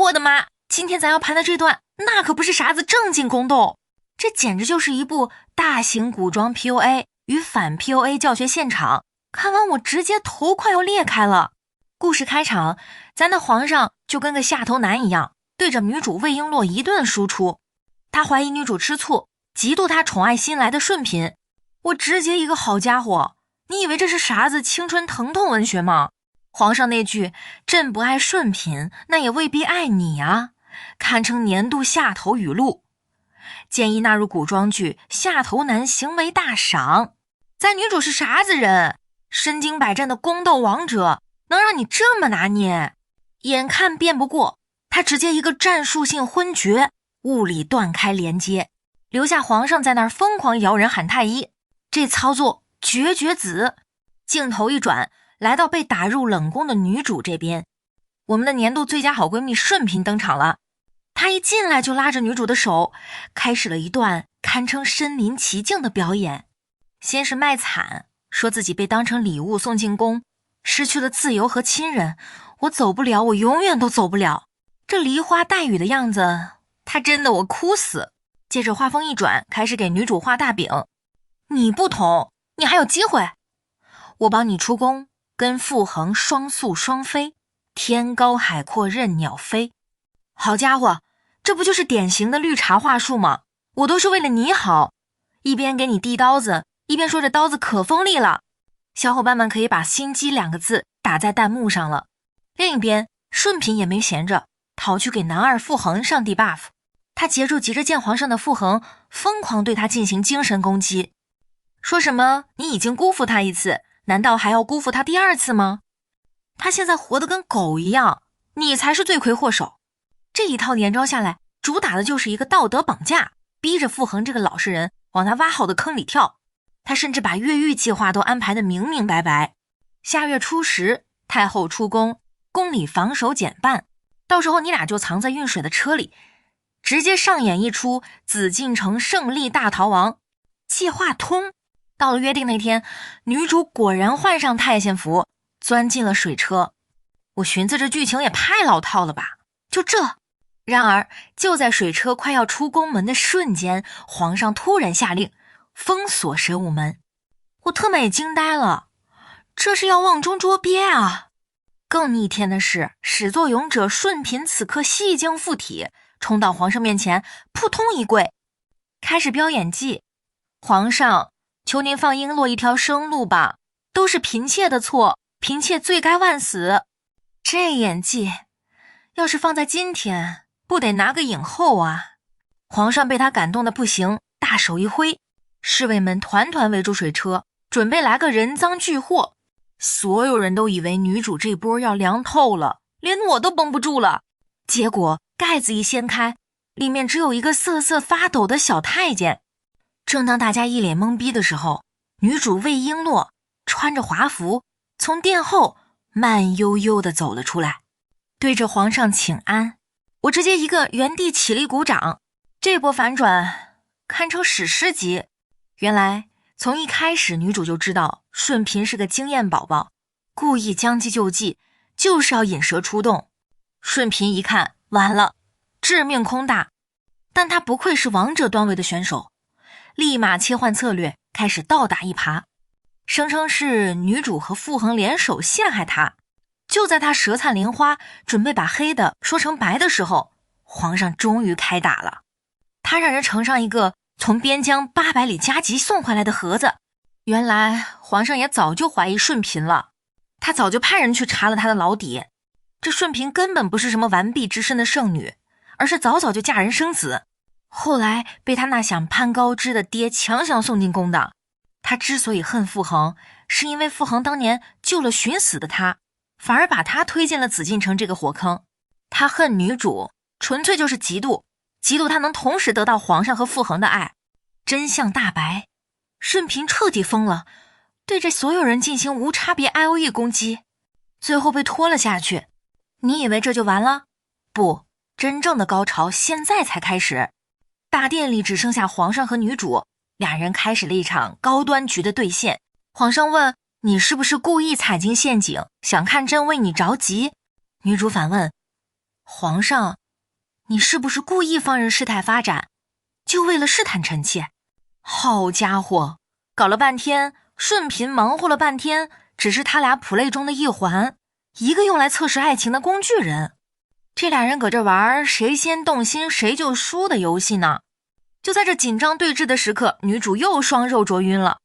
我的妈，今天咱要盘的这段那可不是啥子正经宫斗，这简直就是一部大型古装 PUA 与反 PUA 教学现场。看完我直接头快要裂开了。故事开场，咱的皇上就跟个下头男一样，对着女主魏璎珞一顿输出。他怀疑女主吃醋，嫉妒她宠爱新来的顺嫔。我直接一个好家伙，你以为这是啥子青春疼痛文学吗？皇上那句朕不爱顺嫔，那也未必爱你啊，堪称年度下头语录。建议纳入古装剧下头男行为大赏。咱女主是啥子人？身经百战的宫斗王者，能让你这么拿捏？眼看辩不过，他直接一个战术性昏厥，物理断开连接，留下皇上在那儿疯狂摇人喊太医。这操作绝子。镜头一转，来到被打入冷宫的女主这边，我们的年度最佳好闺蜜顺嫔登场了。她一进来就拉着女主的手，开始了一段堪称身临其境的表演。先是卖惨，说自己被当成礼物送进宫，失去了自由和亲人，我走不了，我永远都走不了。这梨花带雨的样子，她真的我哭死。接着话锋一转，开始给女主画大饼。你不同，你还有机会。我帮你出宫，跟傅恒双宿双飞，天高海阔任鸟飞。好家伙，这不就是典型的绿茶话术吗？我都是为了你好，一边给你递刀子，一边说这刀子可锋利了。小伙伴们可以把心机2个字打在弹幕上了。另一边，顺嫔也没闲着，逃去给男二傅恒上 debuff。他截住急着见皇上的傅恒，疯狂对他进行精神攻击，说什么你已经辜负他一次，难道还要辜负他第2次吗？他现在活得跟狗一样，你才是罪魁祸首。这一套连招下来，主打的就是一个道德绑架，逼着傅恒这个老实人往他挖好的坑里跳。他甚至把越狱计划都安排得明明白白。下月初10，太后出宫，宫里防守减半，到时候你俩就藏在运水的车里，直接上演一出紫禁城胜利大逃亡。计划通。到了约定那天，女主果然换上太监服，钻进了水车。我寻思这剧情也太老套了吧，就这。然而就在水车快要出宫门的瞬间，皇上突然下令封锁神武门。我特么也惊呆了，这是要瓮中捉鳖啊！更逆天的是，始作俑者顺嫔此刻戏精附体，冲到皇上面前，扑通一跪，开始飙演技。皇上，求您放璎珞一条生路吧，都是嫔妾的错，嫔妾罪该万死。这演技要是放在今天，不得拿个影后啊！皇上被他感动的不行，大手一挥，侍卫们团团围住水车，准备来个人赃俱获。所有人都以为女主这波要凉透了，连我都绷不住了。结果盖子一掀开，里面只有一个瑟瑟发抖的小太监。正当大家一脸懵逼的时候，女主魏璎珞穿着华服从殿后慢悠悠地走了出来，对着皇上请安。我直接一个原地起立鼓掌。这波反转堪称史诗级。原来从一开始女主就知道顺嫔是个经验宝宝，故意将计就计，就是要引蛇出洞。顺嫔一看完了，致命空大，但她不愧是王者段位的选手，立马切换策略，开始倒打一耙，声称是女主和傅恒联手陷害她。就在她舌灿莲花，准备把黑的说成白的时候，皇上终于开打了。他让人呈上一个从边疆800里加急送回来的盒子。原来皇上也早就怀疑顺嫔了，他早就派人去查了他的老底。这顺嫔根本不是什么完璧之身的圣女，而是早就嫁人生子，后来被他那想攀高枝的爹强行送进宫的。他之所以恨傅恒，是因为傅恒当年救了寻死的他，反而把他推进了紫禁城这个火坑。他恨女主纯粹就是嫉妒，嫉妒他能同时得到皇上和傅恒的爱。真相大白，顺嫔彻底疯了，对着所有人进行无差别 IOE 攻击，最后被拖了下去。你以为这就完了？不，真正的高潮现在才开始。大殿里只剩下皇上和女主，俩人开始了一场高端局的对线。皇上问，你是不是故意踩进陷阱，想看朕为你着急？女主反问，皇上，你是不是故意放任事态发展，就为了试探臣妾？好家伙，搞了半天，顺嫔忙活了半天，只是他俩谱类中的一环，一个用来测试爱情的工具人。这俩人搁这玩谁先动心谁就输的游戏呢。就在这紧张对峙的时刻，女主又双肉啄晕了。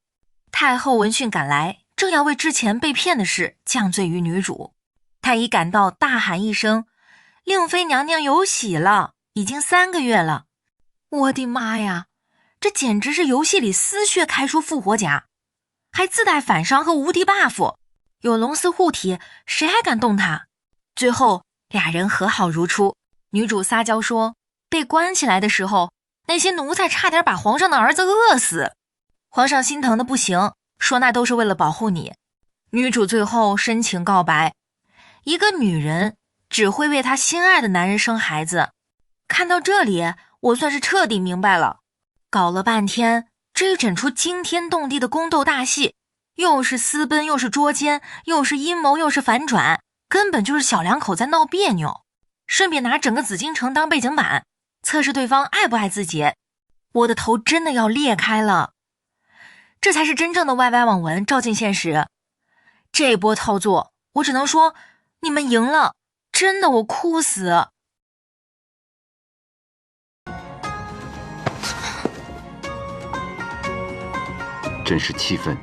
太后闻讯赶来，正要为之前被骗的事降罪于女主。太医赶到，大喊一声：令妃娘娘有喜了，已经3个月了。我的妈呀，这简直是游戏里丝血开出复活甲，还自带反伤和无敌 buff， 有龙丝护体，谁还敢动他？最后俩人和好如初。女主撒娇说，被关起来的时候，那些奴才差点把皇上的儿子饿死。皇上心疼的不行，说那都是为了保护你。女主最后深情告白，一个女人只会为她心爱的男人生孩子。看到这里，我算是彻底明白了，搞了半天这一整出惊天动地的宫斗大戏，又是私奔又是捉奸，又是阴谋又是反转，根本就是小两口在闹别扭。顺便拿整个紫禁城当背景板，测试对方爱不爱自己。我的头真的要裂开了，这才是真正的 YY 网文照进现实。这波操作我只能说你们赢了，真的我哭死。真是气愤，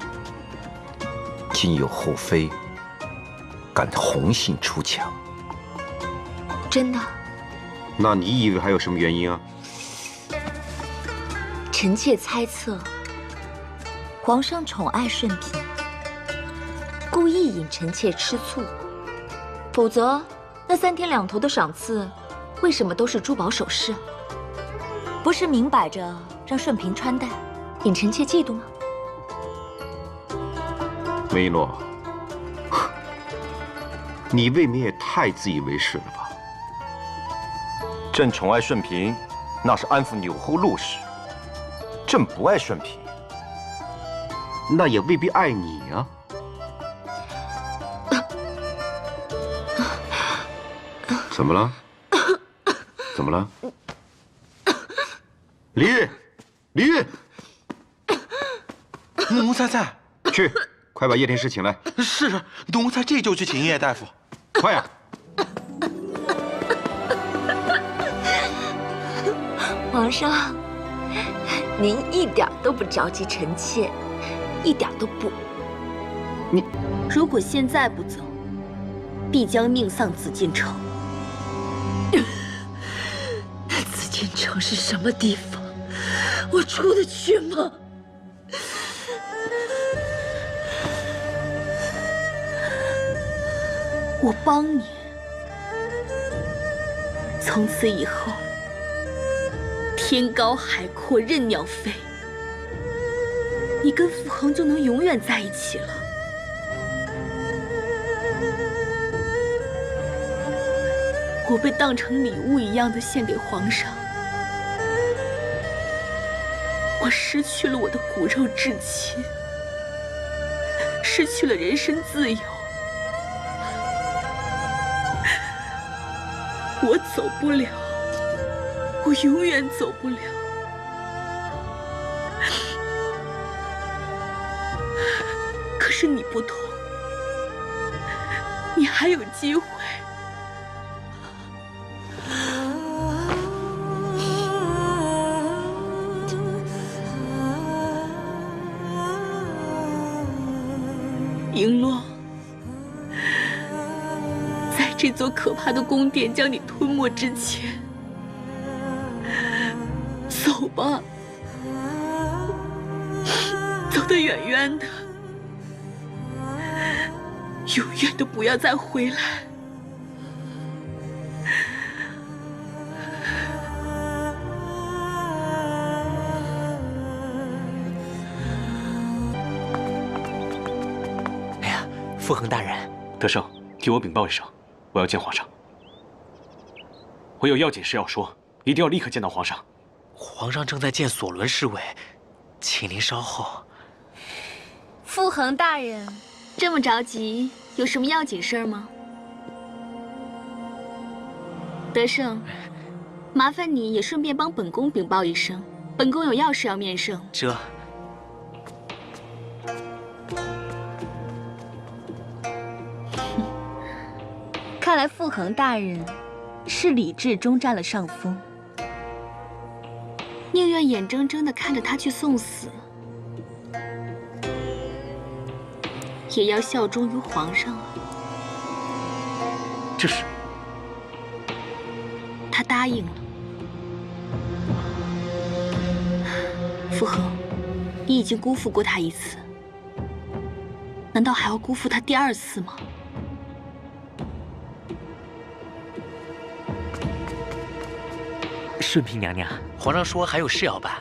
今有后妃敢红杏出墙。真的？那你以为还有什么原因啊？臣妾猜测，皇上宠爱顺嫔，故意引臣妾吃醋。否则，那3天2头的赏赐，为什么都是珠宝首饰？不是明摆着让顺嫔穿戴，引臣妾嫉妒吗？梅诺，你未免也太自以为是了吧？朕宠爱顺嫔，那是安抚钮祜禄时。朕不爱顺嫔，那也未必爱你啊。怎么了？怎么了？李煜，李煜，奴才在。去，快把叶天师请来。是，奴才这就去请叶大夫。快呀！皇上，您一点都不着急臣妾，一点都不。你如果现在不走，必将命丧紫禁城。紫禁城是什么地方？我出得去吗？我帮你，从此以后，天高海阔任鸟飞，你跟傅恒就能永远在一起了。我被当成礼物一样的献给皇上，我失去了我的骨肉至亲，失去了人身自由。我走不了，我永远走不了。可是你不同，你还有机会。璎珞，在这座可怕的宫殿将你吞没之前，走吧，走得远远的，永远都不要再回来。傅恒大人，德胜，替我禀报一声，我要见皇上。我有要紧事要说，一定要立刻见到皇上。皇上正在见索伦侍卫，请您稍后。傅恒大人，这么着急，有什么要紧事吗？德胜，麻烦你也顺便帮本宫禀报一声，本宫有要事要面圣。这。 看来傅恒大人是理智中占了上风，宁愿眼睁睁地看着他去送死，也要效忠于皇上啊。这是他答应了。傅恒，你已经辜负过他一次，难道还要辜负他第2次吗？ 顺嫔娘娘，皇上说还有事要办，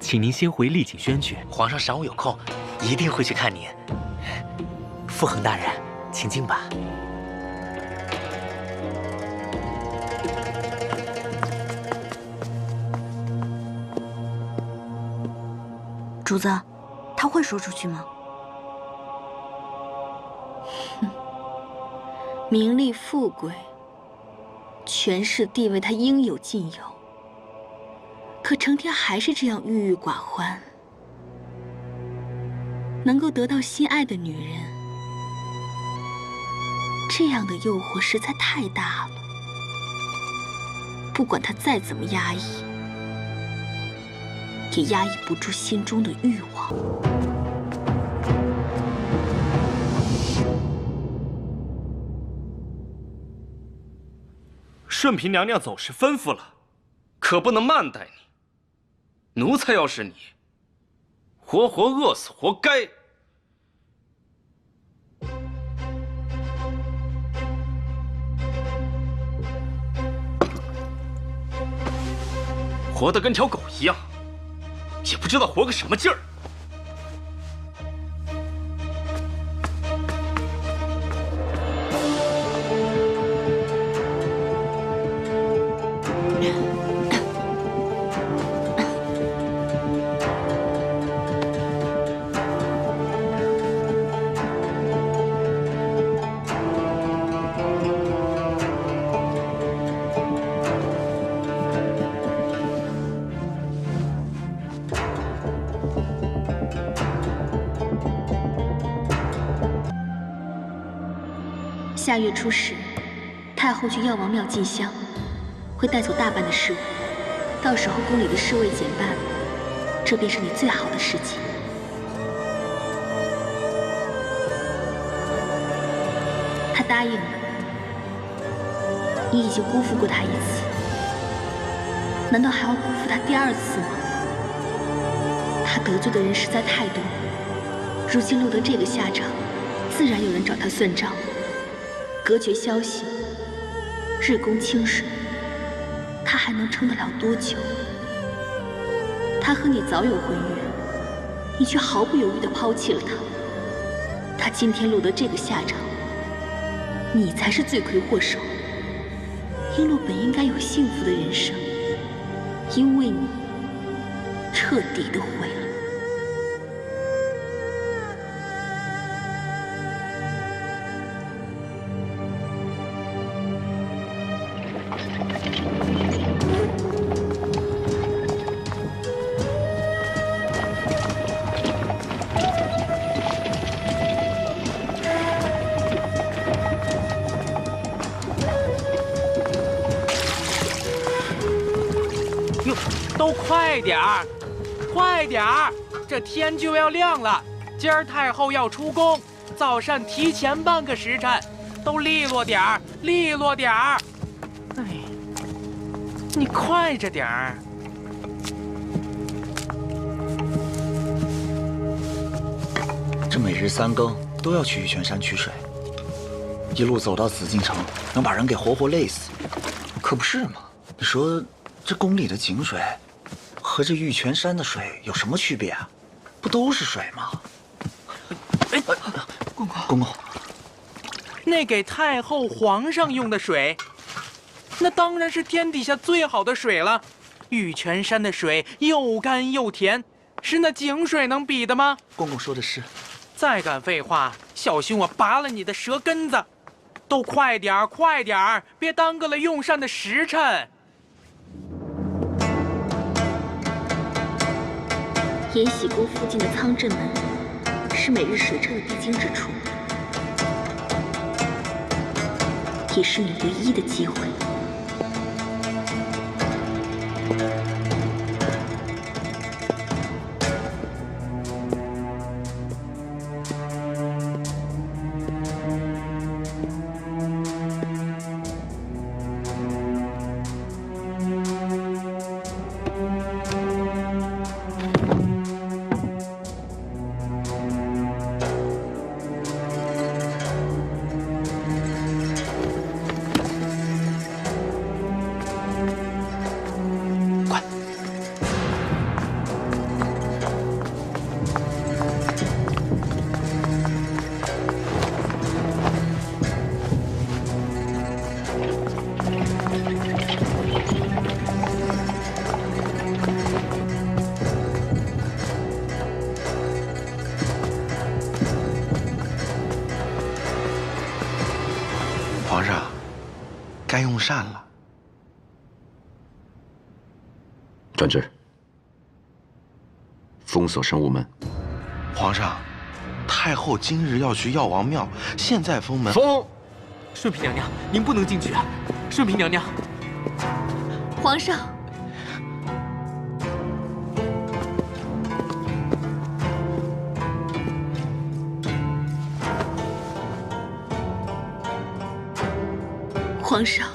请您先回丽景轩去。皇上晌午有空，一定会去看您。傅恒大人，请进吧。主子，他会说出去吗？哼，名利富贵、权势地位，他应有尽有。 可成天还是这样郁郁寡欢，能够得到心爱的女人，这样的诱惑实在太大了。不管他再怎么压抑，也压抑不住心中的欲望。顺嫔娘娘走时吩咐了，可不能慢待你。 奴才要是你，活活饿死，活该！活得跟条狗一样，也不知道活个什么劲儿。下月初10，太后去药王庙进香，会带走大半的侍卫，到时候宫里的侍卫减半，这便是你最好的时机。他答应了，你已经辜负过他1次，难道还要辜负他第2次吗？他得罪的人实在太多，如今落得这个下场，自然有人找他算账。 隔绝消息，日攻清水，他还能撑得了多久？他和你早有婚约，你却毫不犹豫地抛弃了他。他今天落得这个下场，你才是罪魁祸首。璎珞本应该有幸福的人生，因为你彻底的毁了。 都快点儿，快点儿！这天就要亮了，今儿太后要出宫，早膳提前半个时辰，都利落点儿，利落点儿！哎，你快着点儿！这每日3更都要去玉泉山取水，一路走到紫禁城，能把人给活活累死，可不是嘛？你说这宫里的井水和这玉泉山的水有什么区别啊？不都是水吗？哎，公公，那给太后、皇上用的水，那当然是天底下最好的水了。玉泉山的水又甘又甜，是那井水能比的吗？公公说的是。 再敢废话，小心我拔了你的舌根子！都快点儿，快点儿，别耽搁了用膳的时辰。延禧宫附近的仓镇门是每日水车的必经之处，也是你唯一的机会。皇上，该用膳了。传旨，封锁神武门。皇上，太后今日要去药王庙，现在封门。封。顺嫔娘娘，您不能进去啊！顺嫔娘娘，皇上。皇上，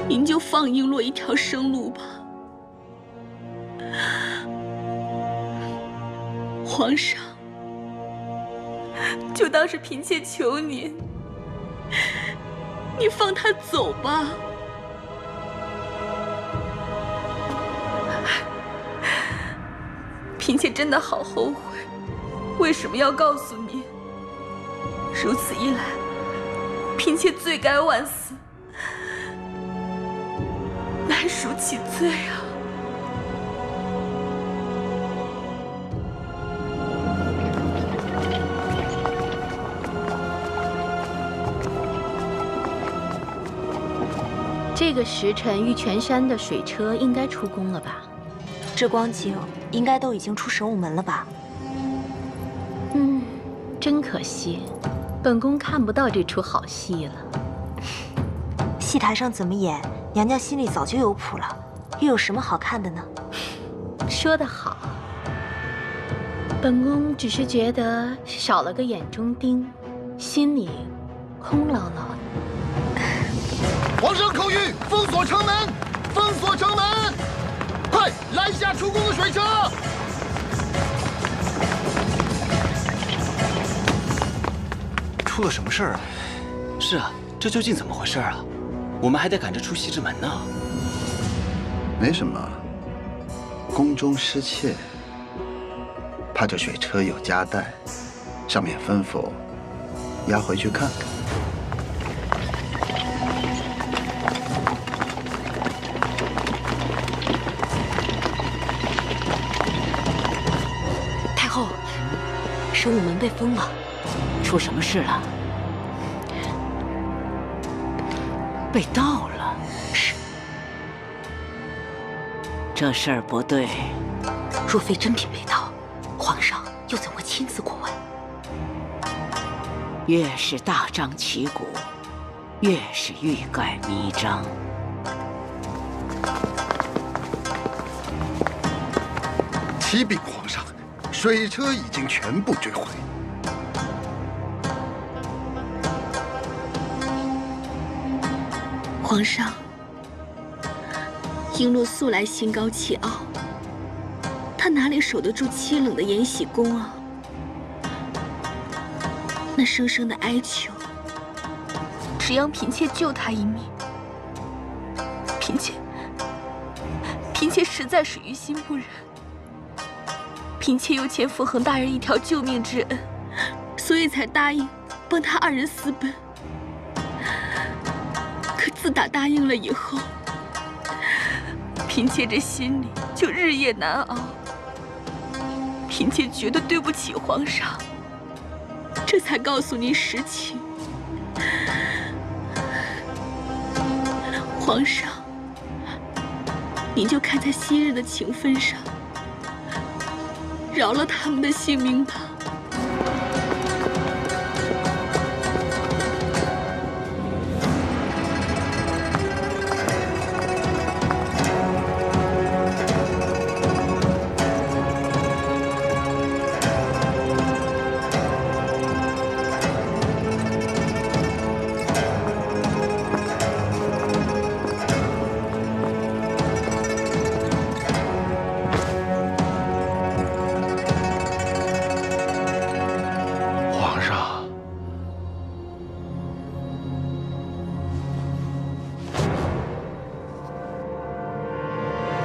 您就放璎珞一条生路吧。皇上，就当是嫔妾求您，你放她走吧。嫔妾真的好后悔。为什么要告诉你？如此一来，嫔妾罪该万死，难赎其罪啊！这个时辰，玉泉山的水车应该出宫了吧？这光景，应该都已经出神武门了吧？真可惜，本宫看不到这出好戏了。戏台上怎么演，娘娘心里早就有谱了，又有什么好看的呢？说得好，本宫只是觉得少了个眼中钉，心里空落落的。皇上口谕，封锁城门，封锁城门！快拦下出宫的水车！出了什么事儿啊？是啊，这究竟怎么回事啊？我们还得赶着出西直门呢。没什么，宫中失窃，怕这水车有夹带，上面吩咐押回去看看。太后，神武门被封了。出什么事了？被盗了。是。这事儿不对。若非真品被盗，皇上又怎会亲自过问？越是大张旗鼓，越是欲盖弥彰。启禀皇上，水车已经全部追回。皇上，璎珞素来心高气傲，她哪里守得住凄冷的延禧宫啊？那声声的哀求，只让嫔妾救她一命。嫔妾实在是于心不忍。嫔妾又欠傅恒大人一条救命之恩，所以才答应帮他二人私奔。可自打答应了以后，嫔妾这心里就日夜难熬。嫔妾觉得对不起皇上，这才告诉您实情。皇上，您就看在昔日的情分上，饶了他们的性命吧。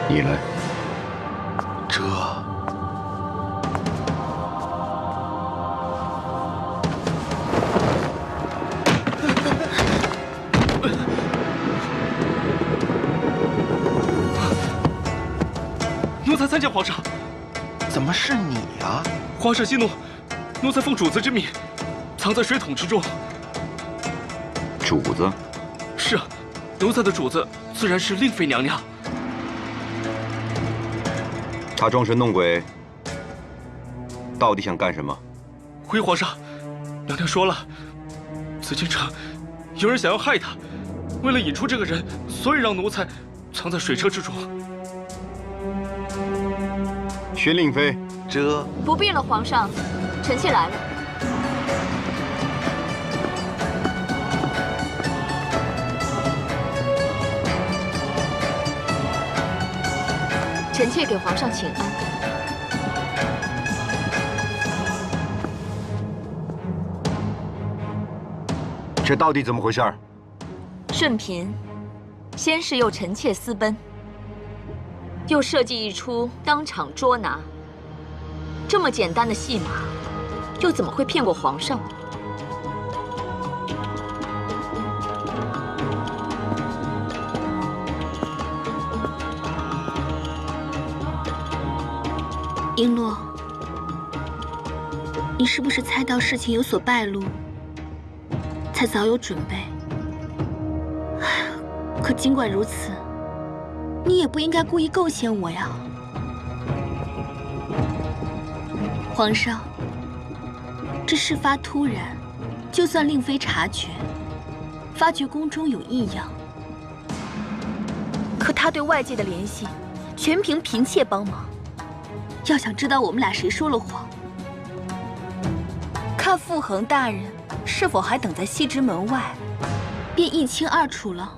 你来，这奴才参见皇上。怎么是你呀？皇上息怒，奴才奉主子之命，藏在水桶之中。主子？是啊，奴才的主子自然是令妃娘娘。他装神弄鬼，到底想干什么？回皇上，娘娘说了，紫禁城有人想要害他，为了引出这个人，所以让奴才藏在水车之中。宣令妃，这不必了，皇上，臣妾来了。臣妾给皇上请安。这到底怎么回事？顺嫔，先是诱臣妾私奔，又设计一出当场捉拿，这么简单的戏码，又怎么会骗过皇上？璎珞，你是不是猜到事情有所败露，才早有准备？可尽管如此，你也不应该故意构陷我呀。皇上，这事发突然，就算令妃察觉，发觉宫中有异样，可他对外界的联系，全凭嫔妾帮忙。要想知道我们俩谁说了谎，看傅恒大人是否还等在西直门外，便一清二楚了。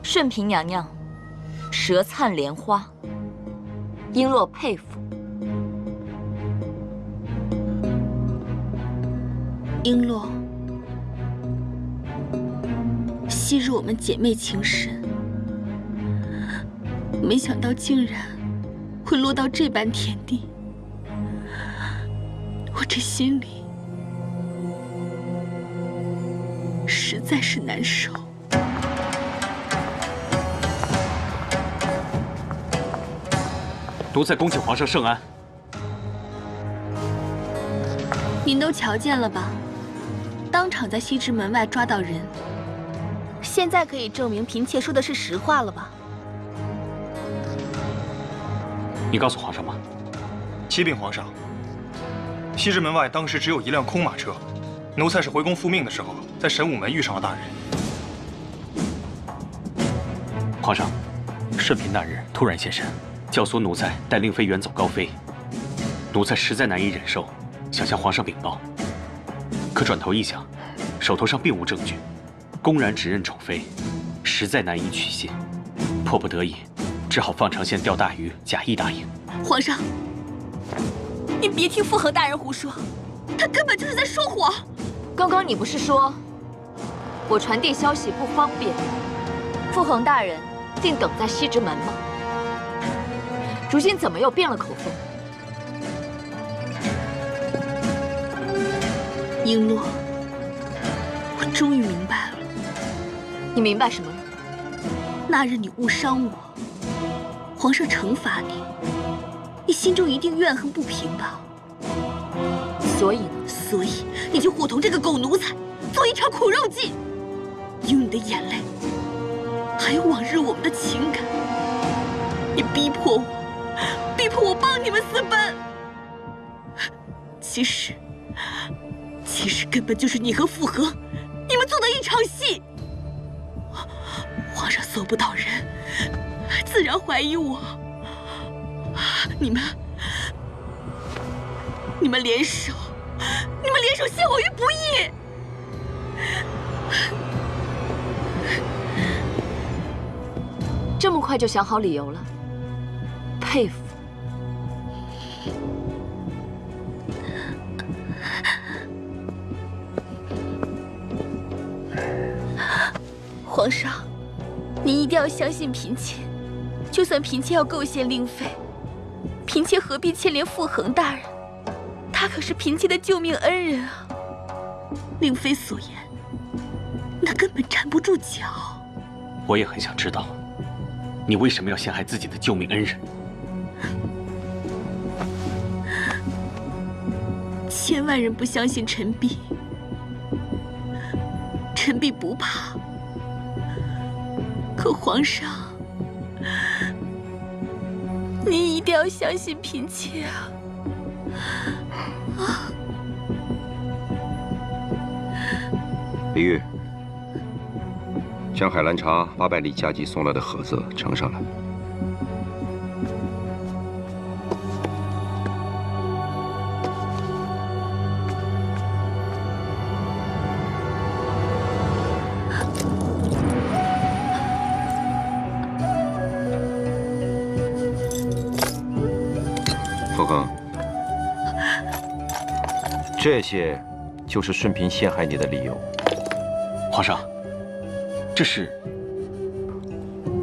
顺嫔娘娘，舌灿莲花，璎珞佩服。璎珞，昔日我们姐妹情深，没想到竟然会落到这般田地，我这心里实在是难受。奴才恭请皇上圣安。您都瞧见了吧？当场在西直门外抓到人，现在可以证明嫔妾说的是实话了吧？你告诉皇上吗？启禀皇上，西直门外当时只有一辆空马车，奴才是回宫复命的时候，在神武门遇上了大人。皇上，顺嫔那日突然现身，教唆奴才带令妃远走高飞，奴才实在难以忍受，想向皇上禀报。可转头一想，手头上并无证据，公然指认宠妃，实在难以取信，迫不得已，只好放长线钓大鱼，假意答应。皇上，您别听傅恒大人胡说，他根本就是在说谎。刚刚你不是说我传递消息不方便，傅恒大人定等在西直门吗？如今怎么又变了口风？璎珞，我终于明白了。你明白什么了？那日你误伤我，皇上惩罚你，你心中一定怨恨不平吧？所以呢？所以你就伙同这个狗奴才，做一场苦肉计，用你的眼泪，还有往日我们的情感，你逼迫我帮你们私奔。其实根本就是你和傅恒，你们做的一场戏。皇上搜不到人，自然怀疑我。你们联手陷我于不义。这么快就想好理由了，佩服。皇上，你一定要相信嫔妾，就算嫔妾要构陷令妃，嫔妾何必牵连傅恒大人？他可是嫔妾的救命恩人啊！令妃所言，那根本站不住脚。我也很想知道，你为什么要陷害自己的救命恩人？千万人不相信陈璧，陈璧不怕。可皇上，你一定要相信嫔妾啊！李煜，将海兰察800里加急送来的盒子呈上来。傅恒，这些就是顺嫔陷害你的理由。皇上，这是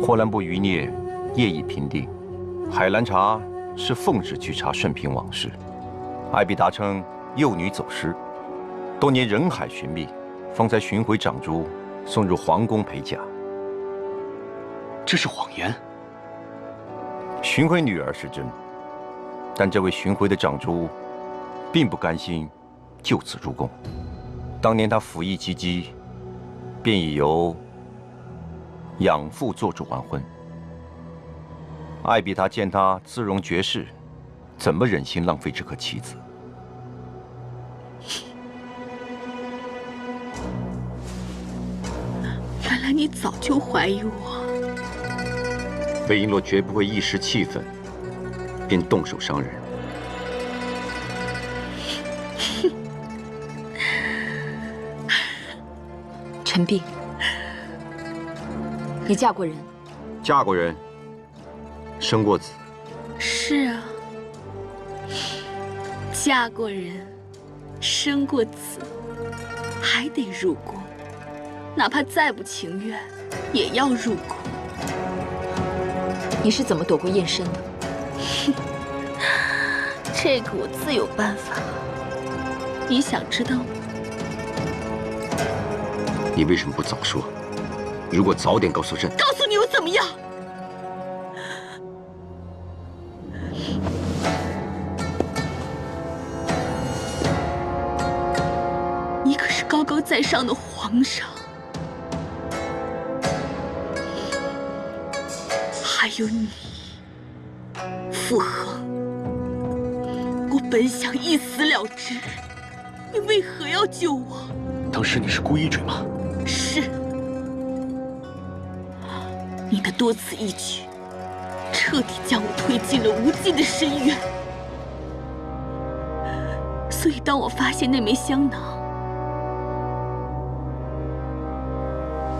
霍兰部余孽业已平定，海兰察是奉旨去查顺嫔往事。艾必达称幼女走失，多年人海寻觅，方才寻回长珠，送入皇宫陪嫁。这是谎言。寻回女儿是真，但这位寻回的长珠，并不甘心就此入宫。当年他服役及笄，便已由养父做主完婚。艾必达见他姿容绝世，怎么忍心浪费这颗棋子？原来你早就怀疑我。魏璎珞绝不会一时气愤便动手伤人。陈璧，你嫁过人？嫁过人，生过子。是啊，嫁过人，生过子，还得入宫，哪怕再不情愿，也要入宫。你是怎么躲过验身的？这个我自有办法。你想知道吗？你为什么不早说？如果早点告诉朕，告诉你又怎么样？你可是高高在上的皇上，还有你，傅恒。我本想一死了之，你为何要救我？当时你是故意追吗？是。你的多此一举，彻底将我推进了无尽的深渊。所以，当我发现那枚香囊，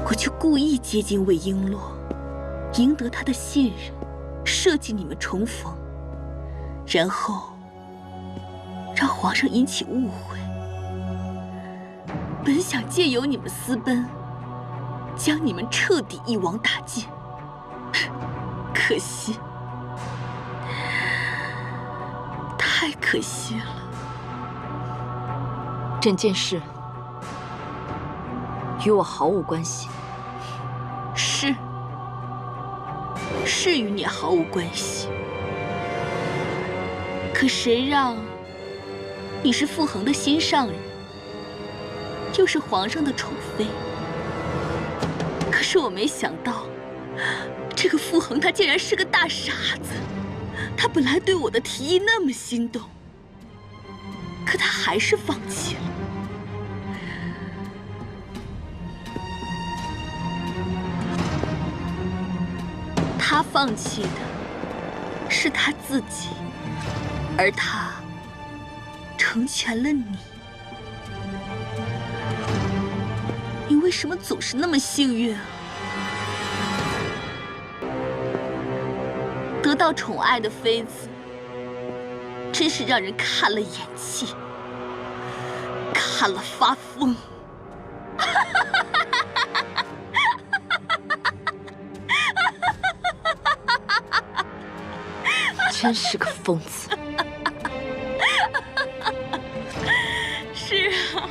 我就故意接近魏璎珞，赢得她的信任，设计你们重逢，然后让皇上引起误会。本想借由你们私奔，将你们彻底一网打尽，可惜，太可惜了。整件事与我毫无关系。是与你毫无关系。可谁让你是傅恒的心上人，又是皇上的宠妃。可是我没想到，这个傅恒他竟然是个大傻子。他本来对我的提议那么心动，可他还是放弃了。他放弃的是他自己，而他成全了你。你为什么总是那么幸运啊？得到宠爱的妃子，真是让人看了眼气，看了发疯。真是个疯子。是啊，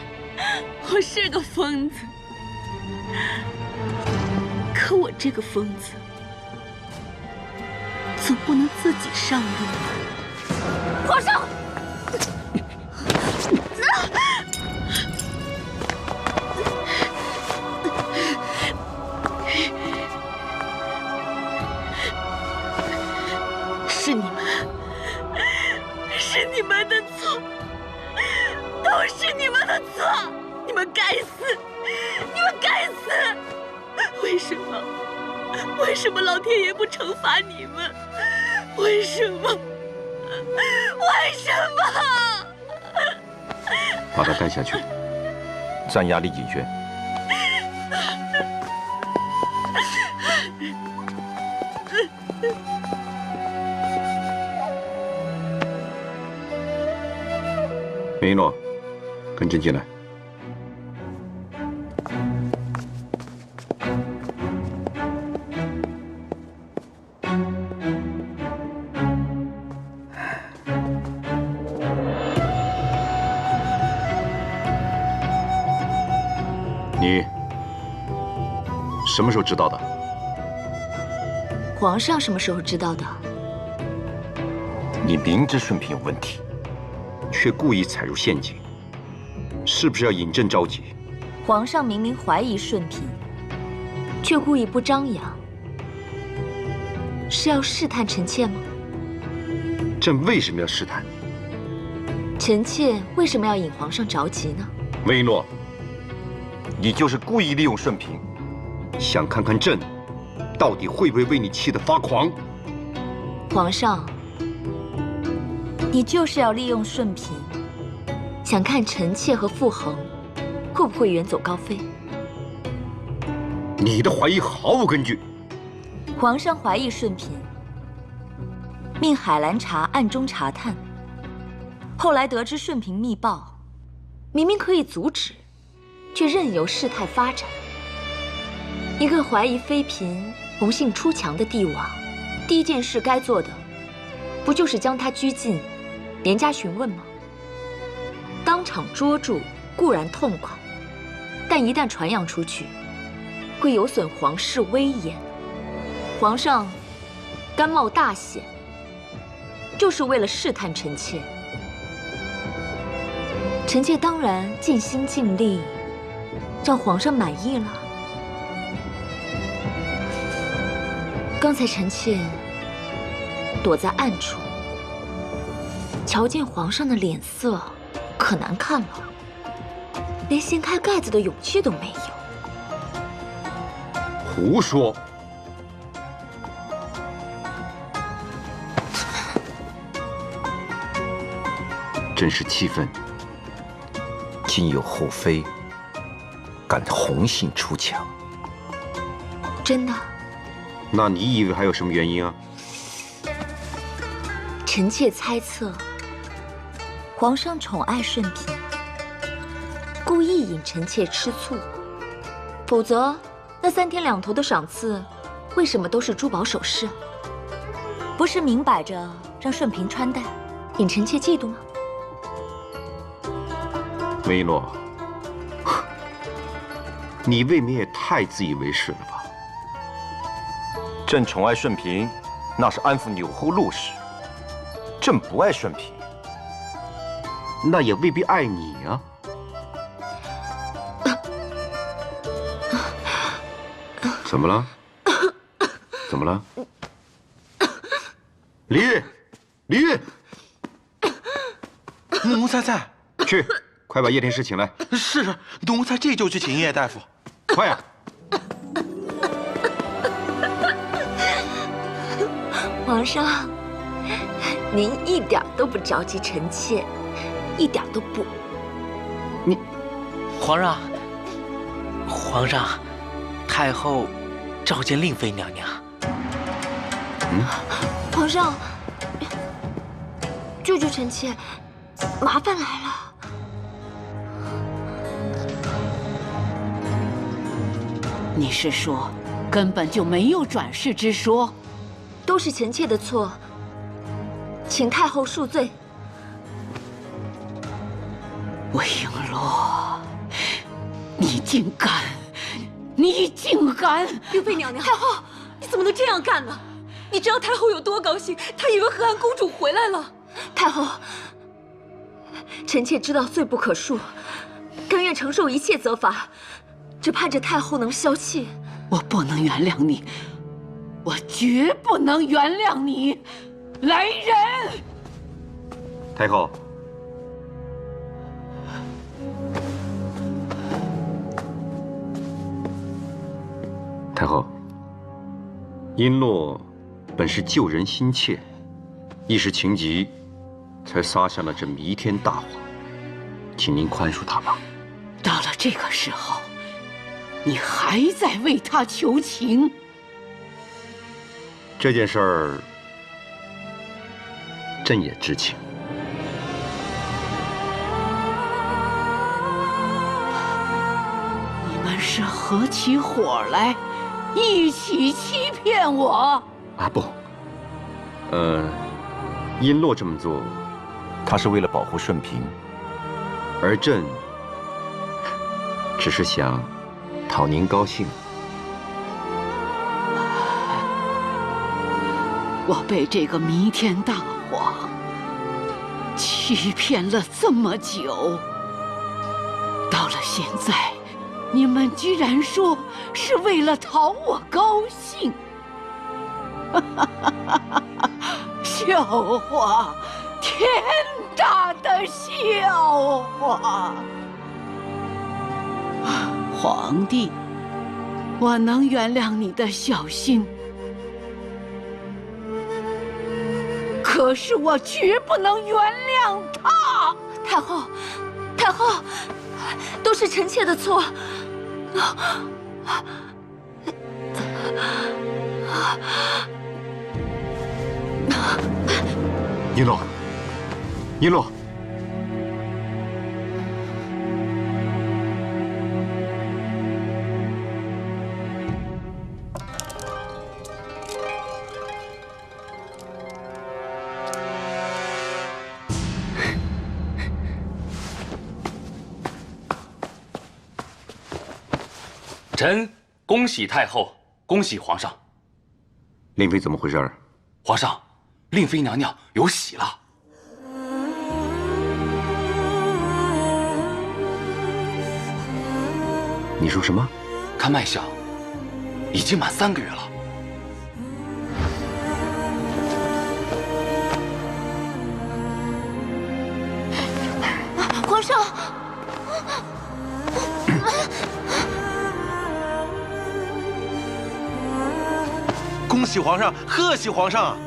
我是个疯子。可我这个疯子，总不能自己上路吧？皇上！是你们的错，都是你们的错！你们该死！你们该死！为什么老天爷不惩罚你们？为什么？为什么？把他带下去，暂押厉景轩。梅一诺，跟朕进来。你什么时候知道的？皇上什么时候知道的？你明知顺嫔有问题，却故意踩入陷阱，是不是要引朕着急？皇上明明怀疑顺嫔，却故意不张扬，是要试探臣妾吗？朕为什么要试探？臣妾为什么要引皇上着急呢？魏一诺，你就是故意利用顺嫔，想看看朕到底会不会为你气得发狂？皇上，你就是要利用顺嫔，想看臣妾和傅恒会不会远走高飞？你的怀疑毫无根据。皇上怀疑顺嫔，命海兰察暗中查探，后来得知顺嫔密报，明明可以阻止，却任由事态发展。一个怀疑妃嫔不幸出墙的帝王，第一件事该做的，不就是将她拘禁，严加询问吗？当场捉住固然痛快，但一旦传扬出去，会有损皇室威严。皇上甘冒大险，就是为了试探臣妾。臣妾当然尽心尽力，让皇上满意了。刚才臣妾躲在暗处，瞧见皇上的脸色可难看了，连掀开盖子的勇气都没有。胡说！朕是气愤，今有后妃敢红杏出墙。真的？那你以为还有什么原因啊？臣妾猜测，皇上宠爱顺嫔，故意引臣妾吃醋，否则那3天2头的赏赐，为什么都是珠宝首饰？不是明摆着让顺嫔穿戴，引臣妾嫉妒吗？梅一诺，你未免也太自以为是了吧？朕宠爱顺嫔，那是安抚钮祜禄时。朕不爱顺嫔，那也未必爱你啊。怎么了？怎么了？李煜，李煜，奴才在。去，快把叶天师请来。是，奴才这就去请叶大夫。快呀！皇上，您一点都不着急臣妾，一点都不。你，皇上，太后召见令妃娘娘。皇上，救救臣妾，麻烦来了。你是说，根本就没有转世之说？都是臣妾的错，请太后恕罪。魏璎珞，你竟敢！你竟敢！令妃娘娘，太后，你怎么能这样干呢？你知道太后有多高兴？她以为和安公主回来了。太后，臣妾知道罪不可恕，甘愿承受一切责罚，只盼着太后能消气。我不能原谅你，我绝不能原谅你！来人！太后，太后，璎珞本是救人心切，一时情急，才撒下了这弥天大谎，请您宽恕她吧。到了这个时候，你还在为他求情？这件事儿，朕也知情。你们是合起伙来，一起欺骗我？啊不，璎珞这么做，她是为了保护顺嫔，而朕只是想讨您高兴。我被这个弥天大谎欺骗了这么久，到了现在，你们居然说是为了讨我高兴，笑话，天大的笑话！皇帝，我能原谅你的小心，可是我绝不能原谅他。太后，太后，都是臣妾的错。璎珞，璎珞，臣恭喜太后，恭喜皇上。令妃怎么回事？皇上，令妃娘娘有喜了。你说什么？看脉象，已经满3个月了。皇上。恭喜皇上，贺喜皇上！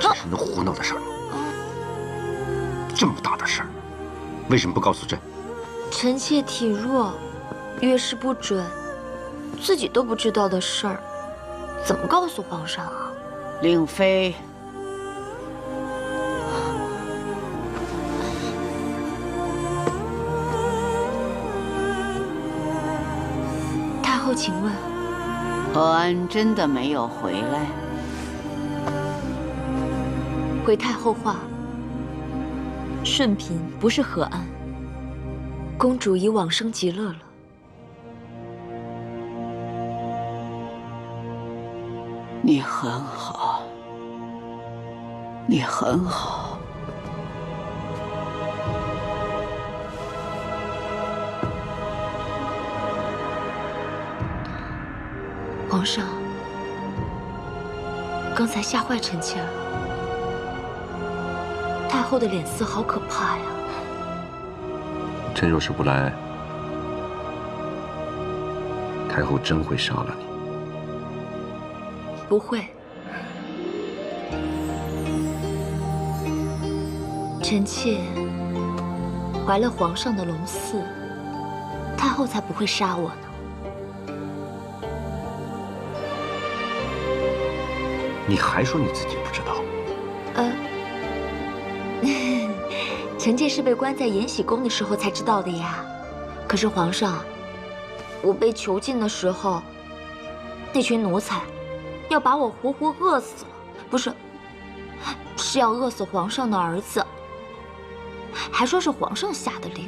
这是能胡闹的事儿吗？这么大的事儿，为什么不告诉朕？臣妾体弱，约事不准，自己都不知道的事儿，怎么告诉皇上啊？令妃，太后，请问，和安真的没有回来？回太后话，顺嫔不是和安，公主已往生极乐了。你很好，你很好。皇上，刚才吓坏臣妾了。太后的脸色好可怕呀！朕若是不来，太后真会杀了你。不会，臣妾怀了皇上的龙嗣，太后才不会杀我呢。你还说你自己不知道？臣妾是被关在延禧宫的时候才知道的呀。可是皇上，我被囚禁的时候，那群奴才要把我活活饿死了，不是，是要饿死皇上的儿子，还说是皇上下的令。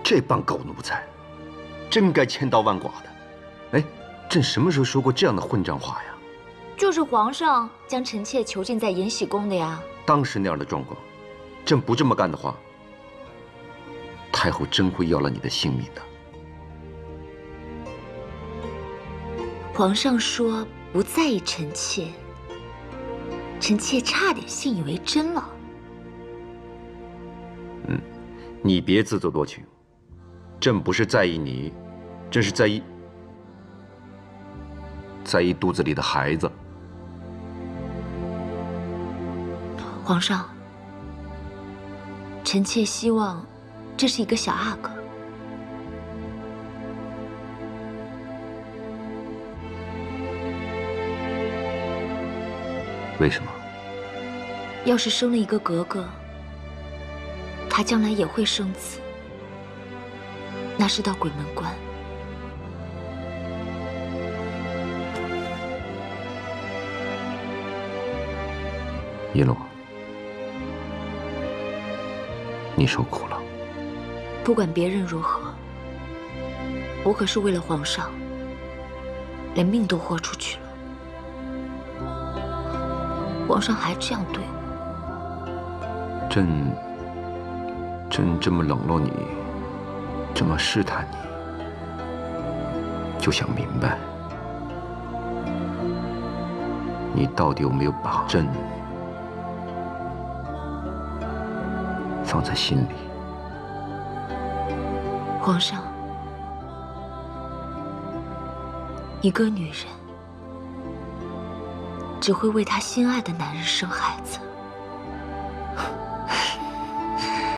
这帮狗奴才，真该千刀万剐的。哎，朕什么时候说过这样的混账话呀？就是皇上将臣妾囚禁在延禧宫的呀。当时那样的状况，朕不这么干的话，太后真会要了你的性命的。皇上说不在意臣妾，臣妾差点信以为真了。你别自作多情，朕不是在意你，朕是在意肚子里的孩子。皇上，臣妾希望这是一个小阿哥。为什么？要是生了一个格格，他将来也会生子，那是道鬼门关。璎珞，你受苦了。不管别人如何，我可是为了皇上，连命都豁出去了。皇上还这样对我，朕这么冷落你，这么试探你，就想明白，你到底有没有把朕放在心里？皇上，一个女人只会为她心爱的男人生孩子。